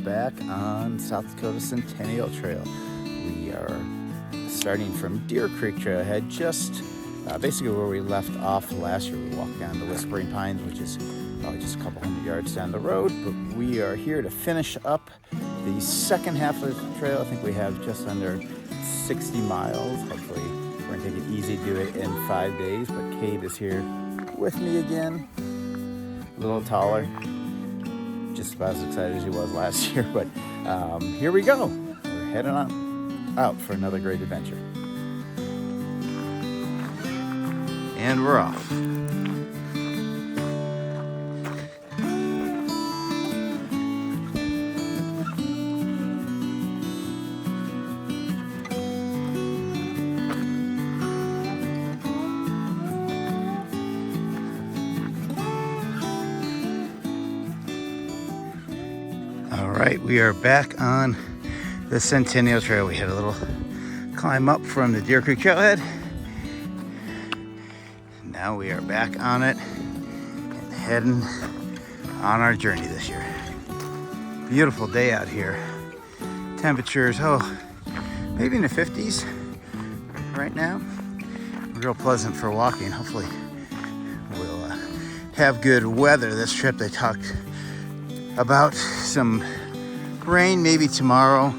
back on South Dakota Centennial Trail. We are starting from Deer Creek Trailhead, just basically where we left off last year. We walked down to Whispering Pines, which is probably just a couple hundred yards down the road, but we are here to finish up the second half of the trail. I think we have just under 60 miles. Hopefully we're gonna take it easy, do it in 5 days, but Kate is here with me again, a little taller, just about as excited as he was last year, but here we go. We're heading on out for another great adventure. And we're off. All right, we are back on the Centennial Trail. We had a little climb up from the Deer Creek Trailhead. Now we are back on it and heading on our journey this year. Beautiful day out here. Temperatures, maybe in the 50s right now. Real pleasant for walking. Hopefully we'll have good weather this trip. They talked about some rain maybe tomorrow,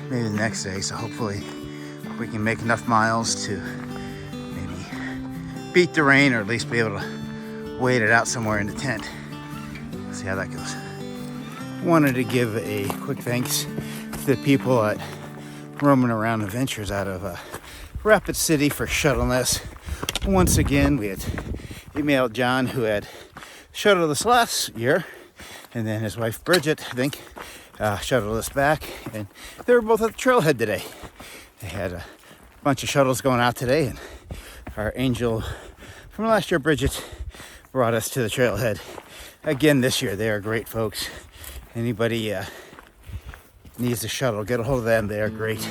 maybe the next day, so hopefully we can make enough miles to maybe beat the rain, or at least be able to wait it out somewhere in the tent. See how that goes. Wanted to give a quick thanks to the people at Roaming Around Adventures out of Rapid City for shuttling us. Once again, we had emailed John, who had shuttled us last year, and then his wife Bridget, I think, shuttled us back, and they were both at the trailhead today. They had a bunch of shuttles going out today, and our angel from last year, Bridget, brought us to the trailhead again this year. They are great folks. Anybody needs a shuttle, get a hold of them. They are great.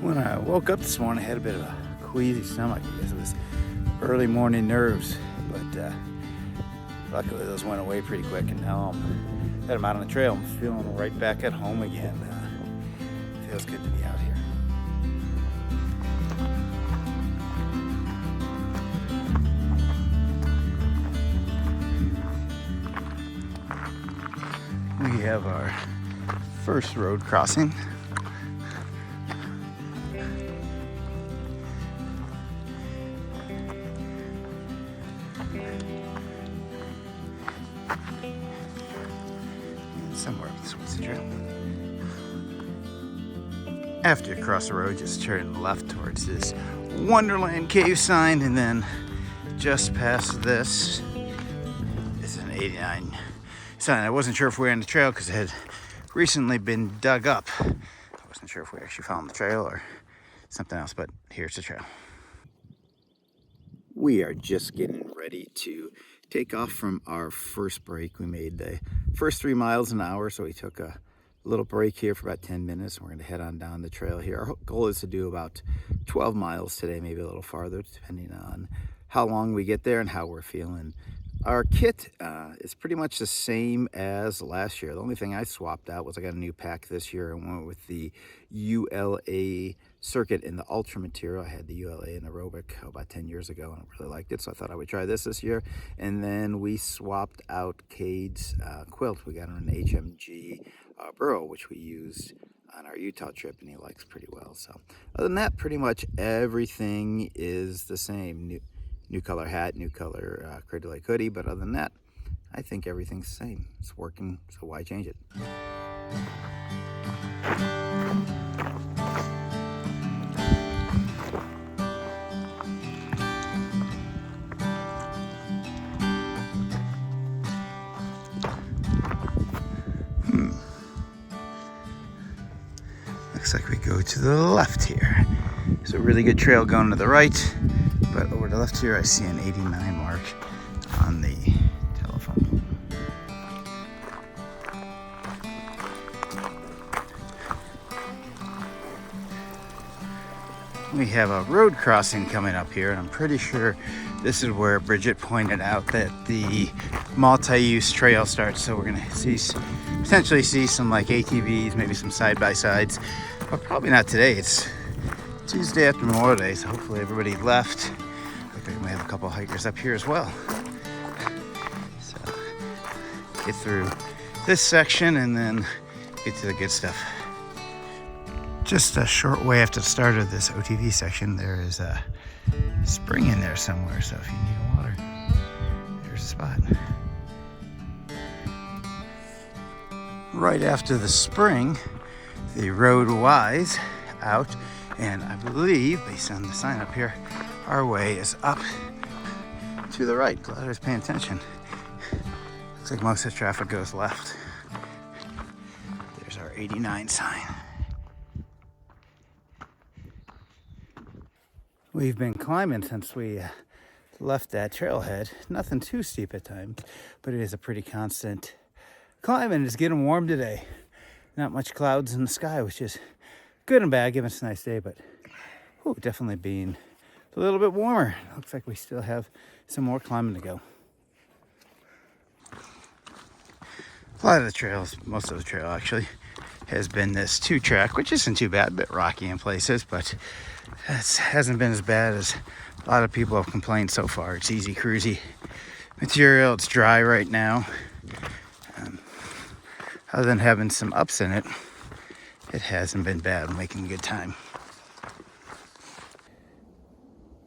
When I woke up this morning, I had a bit of a queasy stomach because of this early morning nerves, but luckily those went away pretty quick, and now I'm out on the trail. I'm feeling right back at home again. Feels good to be out here. We have our first road crossing. Somewhere up this woods trail. After you cross the road, just turn left towards this Wonderland Cave sign, and then just past this is an 89 sign. I wasn't sure if we were on the trail because it had recently been dug up. I wasn't sure if we actually found the trail or something else, but here's the trail. We are just getting ready to take off from our first break. We made the first 3 miles an hour, so we took a little break here for about 10 minutes. We're going to head on down the trail here. Our goal is to do about 12 miles today, maybe a little farther, depending on how long we get there and how we're feeling. Our kit is pretty much the same as last year. The only thing I swapped out was I got a new pack this year and went with the ULA circuit in the Ultra material. I had the ULA in aerobic about 10 years ago, and I really liked it, so I thought I would try this year. And then we swapped out Cade's quilt. We got an HMG burrow, which we used on our Utah trip, and he likes pretty well. So other than that, pretty much everything is the same. New color hat, new color Crater Lake hoodie, but other than that, I think everything's the same. It's working, so why change it? Looks like we go to the left here. There's a really good trail going to the right, but over to the left here I see an 89 mark on the telephone pole. We have a road crossing coming up here, and I'm pretty sure this is where Bridget pointed out that the multi-use trail starts. So we're gonna potentially see some like ATVs, maybe some side-by-sides, but probably not today. It's Tuesday after Memorial Day, so hopefully everybody left. Looks like we might have a couple hikers up here as well. So get through this section and then get to the good stuff. Just a short way after the start of this OTV section, there is a spring in there somewhere, so if you need water, there's a spot. Right after the spring, the road Y's out, and I believe, based on the sign up here, our way is up to the right. Glad I was paying attention. Looks like most of the traffic goes left. There's our 89 sign. We've been climbing since we left that trailhead. Nothing too steep at times, but it is a pretty constant climb, and it's getting warm today. Not much clouds in the sky, which is good and bad, given it's a nice day, but definitely being a little bit warmer. Looks like we still have some more climbing to go. A lot of the trails, most of the trail actually, has been this 2-track, which isn't too bad, a bit rocky in places, but it hasn't been as bad as a lot of people have complained so far. It's easy cruisy material. It's dry right now. Other than having some ups in it, it hasn't been bad. I'm making a good time.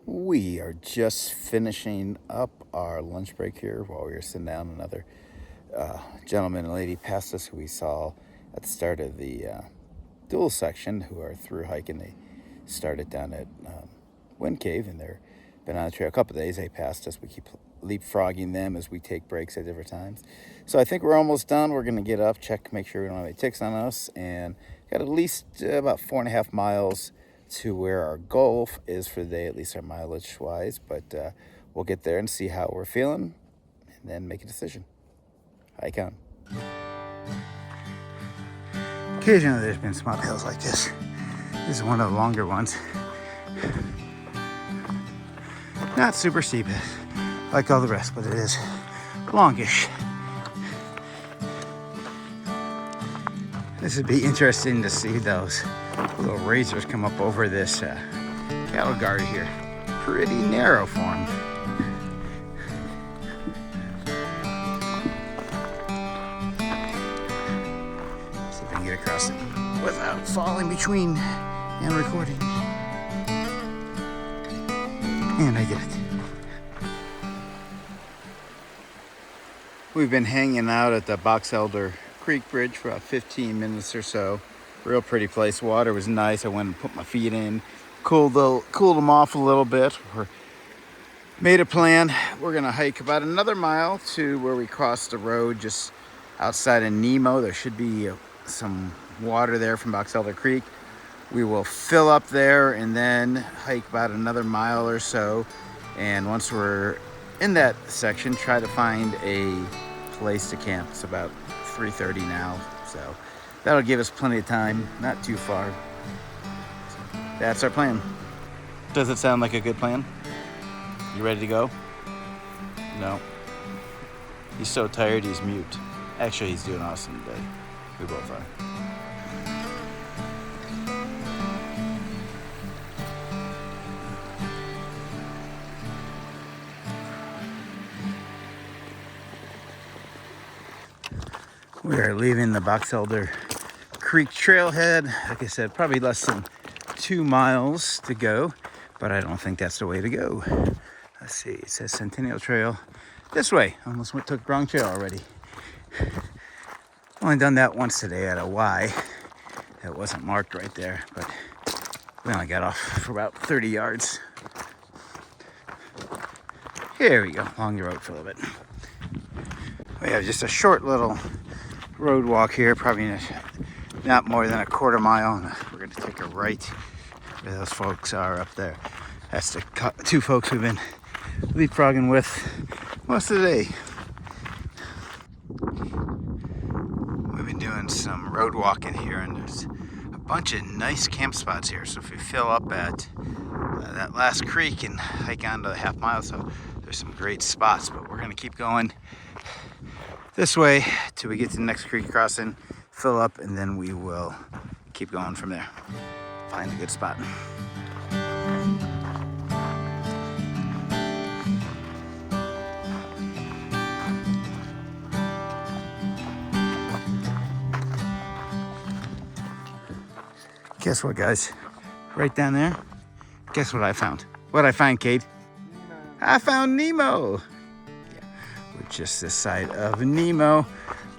We are just finishing up our lunch break here while we were sitting down. Another gentleman and lady passed us who we saw at the start of the dual section, who are through hiking. They started down at Wind Cave, and they've been on the trail a couple of days. They passed us. We keep leapfrogging them as we take breaks at different times. So I think we're almost done. We're going to get up, check, make sure we don't have any ticks on us, and got at least about 4.5 miles to where our goal is for the day, at least our mileage wise. But we'll get there and see how we're feeling, and then make a decision. Hike on. Occasionally there's been small hills like this. This is one of the longer ones. Not super steep like all the rest, but it is longish. This would be interesting to see those little razors come up over this cattle guard here. Pretty narrow for them. See if I can get across it without falling between and recording. And I did it. We've been hanging out at the Box Elder Creek Bridge for about 15 minutes or so. Real pretty place. Water was nice. I went and put my feet in, cooled them off a little bit. Made a plan. We're gonna hike about another mile to where we crossed the road just outside of Nemo. There should be some water there from Box Elder Creek. We will fill up there and then hike about another mile or so. And once we're in that section, try to find a place to camp. It's about 3:30 now, so that'll give us plenty of time, not too far. So that's our plan. Does it sound like a good plan? You ready to go? No. He's so tired, he's mute. Actually, he's doing awesome today. We both are. We are leaving the Box Elder Creek trailhead. Like I said, probably less than 2 miles to go, but I don't think that's the way to go. Let's see, it says Centennial Trail this way. Almost took wrong trail already. Only done that once today at a Y. That wasn't marked right there, but we only got off for about 30 yards. Here we go, along the road for a little bit. We have just a short little road walk here, probably not more than a quarter mile, and we're going to take a right where those folks are up there. That's the 2 folks we've been leapfrogging with most of the day. We've been doing some road walking here, and there's a bunch of nice camp spots here. So if we fill up at that last creek and hike on to the half mile. So there's some great spots, but we're gonna keep going this way till we get to the next creek crossing, fill up, and then we will keep going from there. Find a good spot. Guess what, guys? Right down there, guess what I found? What'd I find, Kate? Nemo. I found Nemo. Yeah, we're just this side of Nemo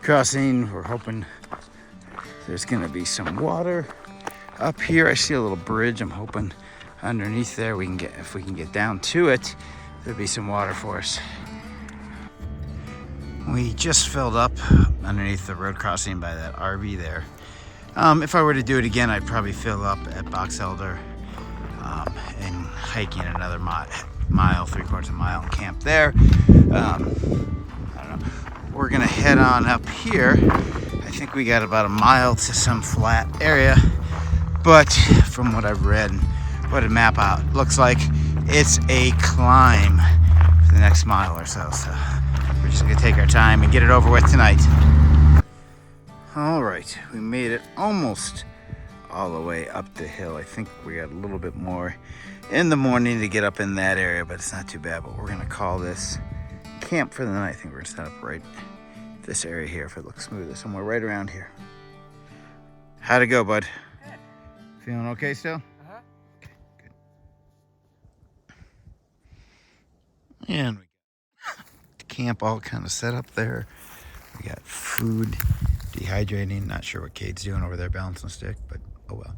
crossing. We're hoping there's gonna be some water up here. I see a little bridge. I'm hoping underneath there we can get, if we can get down to it, there'll be some water for us. We just filled up underneath the road crossing by that RV there. If I were to do it again, I'd probably fill up at Box Elder and hiking another mile, 3/4 mile, and camp there. I don't know. We're gonna head on up here. I think we got about a mile to some flat area, but from what I've read, what a map out looks like, it's a climb for the next mile or so. So we're just gonna take our time and get it over with tonight. All right, we made it almost all the way up the hill. I think we got a little bit more in the morning to get up in that area, but it's not too bad. But we're gonna call this camp for the night. I think we're gonna set up right this area here, if it looks smooth, somewhere right around here. How'd it go, bud? Good. Feeling okay still? Uh-huh. Okay, good. And we got the camp all kind of set up there. We got food, dehydrating. Not sure what Cade's doing over there, balancing a stick, but oh well.